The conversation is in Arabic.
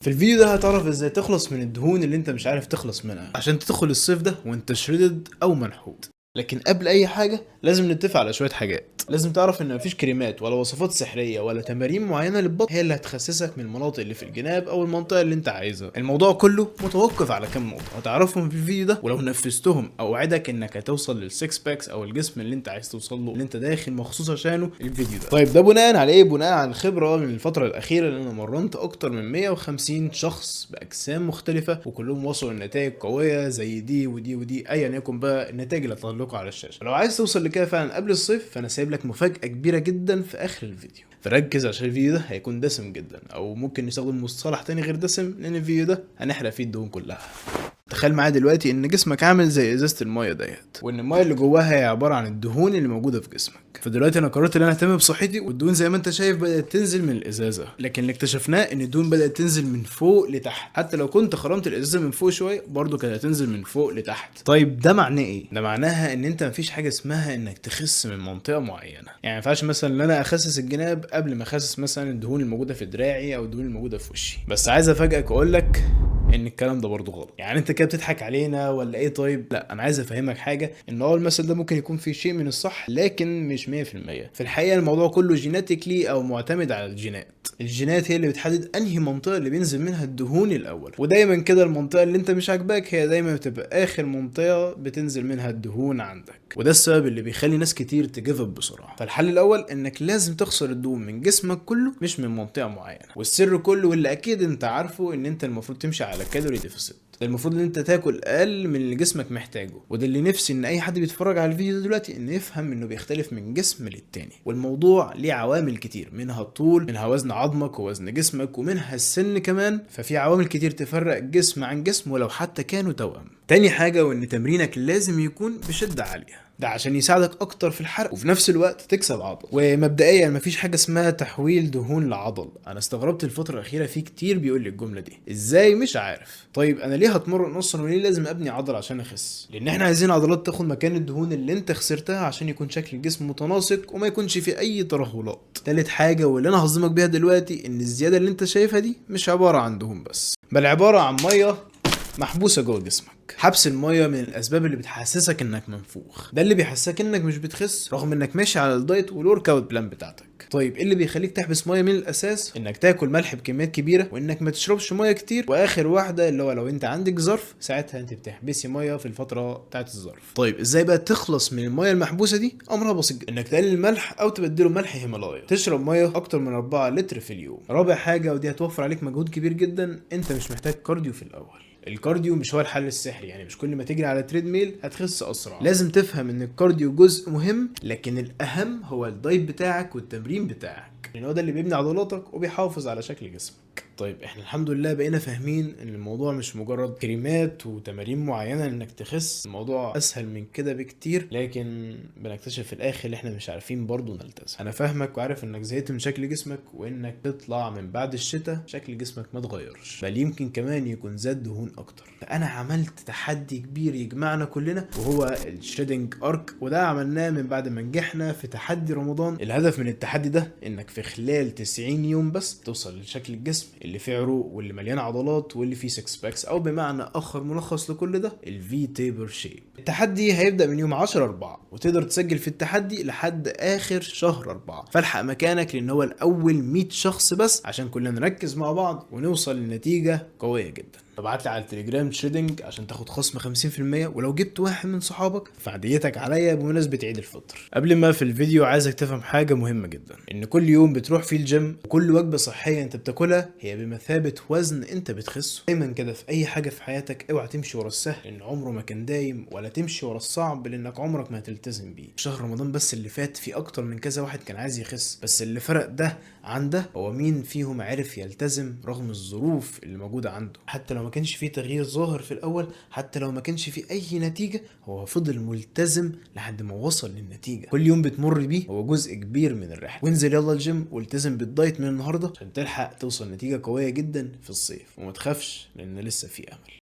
في الفيديو ده هتعرف ازاي تخلص من الدهون اللي انت مش عارف تخلص منها عشان تدخل الصيف ده وانت شريدد او منحوت. لكن قبل اي حاجة لازم نتفق على شوية حاجات. لازم تعرف ان مفيش كريمات ولا وصفات سحرية ولا تمارين معينة للبطن هي اللي هتخسسك من المناطق اللي في الجناب او المنطقة اللي انت عايزها. الموضوع كله متوقف على كام نقطة هتعرفهم في الفيديو ده، ولو نفذتهم اوعدك انك هتوصل للسكس باكس او الجسم اللي انت عايز توصل له، اللي انت داخل مخصوص عشانه الفيديو ده. طيب ده بناء على ايه؟ بناء على الخبرة من الفترة الاخيرة، اللي انا مرنت اكتر من 150 شخص باجسام مختلفة وكلهم وصلوا لنتائج قوية زي دي ودي ودي، ايا يكن بقى النتائج اللي هتظهر لكم على الشاشة. لو عايز توصل لكده فعلا قبل الصيف فانا سايب لك مفاجأة كبيرة جدا في اخر الفيديو، فركز عشان الفيديو ده هيكون دسم جدا، او ممكن نستخدم مصطلح تاني غير دسم لان الفيديو ده هنحرق فيه الدهون كلها. تخيل معايا دلوقتي ان جسمك عامل زي ازازه المايه ديت، وان المايه اللي جواها هي عباره عن الدهون اللي موجوده في جسمك. فدلوقتي انا قررت ان انا اهتم بصحتي، والدهون زي ما انت شايف بدات تنزل من الازازه، لكن اللي اكتشفناه ان الدهون بدات تنزل من فوق لتحت. حتى لو كنت خرمت الازازه من فوق شويه برضو كانت هتنزل من فوق لتحت. طيب ده معناه ايه؟ ده معناها ان انت مفيش حاجه اسمها انك تخس من منطقه معينه. يعني ما ينفعش مثلا ان انا اخسس الجناب قبل ما اخسس مثلا الدهون الموجوده في دراعي او الدهون الموجوده في وشي. بس عايز افاجئك واقول لك ان الكلام ده برضه غلط. يعني انت كده بتضحك علينا ولا ايه؟ طيب لا، انا عايز افهمك حاجه، ان المثل ده ممكن يكون فيه شيء من الصح لكن مش 100%. في الحقيقه الموضوع كله جيناتيكلي او معتمد على الجينات. الجينات هي اللي بتحدد انهي منطقه اللي بينزل منها الدهون الاول، ودايما كده المنطقه اللي انت مش عاجباك هي دايما بتبقى اخر منطقه بتنزل منها الدهون عندك، وده السبب اللي بيخلي ناس كتير تجيف اب بسرعه. فالحل الاول انك لازم تخسر الدهون من جسمك كله مش من منطقه معينه، والسر كله واللي اكيد انت عارفه ان انت المفروض تمشي على كالوري ديفيسيت. المفروض ان انت تاكل اقل من اللي جسمك محتاجه، وده اللي نفسي ان اي حد بيتفرج على الفيديو ده دلوقتي ان يفهم انه بيختلف من جسم للتاني، والموضوع ليه عوامل كتير، منها الطول، منها وزن عظمك ووزن جسمك، ومنها السن كمان. ففي عوامل كتير تفرق جسم عن جسم ولو حتى كانوا توأم. تاني حاجة وان تمرينك لازم يكون بشدة عالية، ده عشان يساعدك اكتر في الحرق وفي نفس الوقت تكسب عضل. ومبدئيا مفيش حاجه اسمها تحويل دهون لعضل. انا استغربت الفتره الاخيره في كتير بيقول لي الجمله دي، ازاي؟ مش عارف. طيب انا ليه هتمرن اصلا وليه لازم ابني عضل عشان اخس؟ لان احنا عايزين عضلات تاخد مكان الدهون اللي انت خسرتها عشان يكون شكل الجسم متناسق وما يكونش فيه اي ترهلات. تالت حاجه واللي انا هصدمك بيها دلوقتي، ان الزياده اللي انت شايفها دي مش عباره عن دهون بس، بل عباره عن ميه محبوسه جوه جسمك. حبس الميه من الاسباب اللي بتحسسك انك منفوخ، ده اللي بيحسسك انك مش بتخس رغم انك ماشي على الدايت والورك اوت بلان بتاعتك. طيب ايه اللي بيخليك تحبس ميه من الاساس؟ انك تاكل ملح بكميات كبيره، وانك ما تشربش ميه كتير، واخر واحده اللي هو لو انت عندك ظرف ساعتها انت بتحبسي ميه في الفتره بتاعت الظرف. طيب ازاي بقى تخلص من الميه المحبوسه دي؟ امرها بسيط جدا، انك تقلل الملح او تبدله ملح هيمالايا، تشرب ميه اكتر من 4 لتر في اليوم. رابع حاجه ودي هتوفر عليك مجهود كبير جدا، انت مش محتاج كارديو في الاول. الكارديو مش هو الحل السحري، يعني مش كل ما تجري على تريد ميل هتخس اسرع. لازم تفهم ان الكارديو جزء مهم، لكن الاهم هو الدايت بتاعك والتمرين بتاعك، لان هو ده اللي بيبني عضلاتك وبيحافظ على شكل جسمك. طيب احنا الحمد لله بقينا فاهمين ان الموضوع مش مجرد كريمات وتمارين معينة انك تخس، الموضوع اسهل من كده بكتير، لكن بنكتشف في الاخر ان احنا مش عارفين برضو نلتزم. انا فاهمك وعارف انك زهقت من شكل جسمك، وانك تطلع من بعد الشتاء شكل جسمك ما اتغيرش، بل يمكن كمان يكون زاد دهون اكتر. فانا عملت تحدي كبير يجمعنا كلنا، وهو الشريدنج ارك، وده عملناه من بعد ما نجحنا في تحدي رمضان. الهدف من التحدي ده انك في خلال 90 يوم بس توصل لشكل الجسم اللي فيه عروق واللي مليان عضلات واللي فيه 6 باكس، او بمعنى اخر ملخص لكل ده الفي تيبر شيب. التحدي هيبدا من يوم 10/4، وتقدر تسجل في التحدي لحد اخر شهر 4. فالحق مكانك لان هو الاول 100 شخص بس، عشان كلنا نركز مع بعض ونوصل لنتيجه قويه جدا. ابعت لي على التليجرام تريدنج عشان تاخد خصم 50%، ولو جبت واحد من صحابك فعديتك عليا بمناسبة عيد الفطر. قبل ما في الفيديو عايزك تفهم حاجة مهمة جدا، ان كل يوم بتروح فيه الجيم وكل وجبة صحية انت بتاكلها هي بمثابة وزن انت بتخسه. دايما كده في اي حاجة في حياتك اوعى تمشي ورا السهل لان عمره ما كان دايم، ولا تمشي ورا الصعب لانك عمرك ما هتلتزم بيه. شهر رمضان بس اللي فات في اكتر من كذا واحد كان عايز يخس، بس اللي فرق ده عن ده هو مين فيهم عرف يلتزم رغم الظروف اللي موجودة عنده. حتى لو ما كانش فيه تغيير ظاهر في الاول، حتى لو ما كانش فيه اي نتيجة، هو فضل ملتزم لحد ما وصل للنتيجة. كل يوم بتمر بيه هو جزء كبير من الرحلة. وانزل يلا الجيم والتزم بالدايت من النهاردة عشان تلحق توصل نتيجة قوية جدا في الصيف، وما تخافش لان لسه في امل.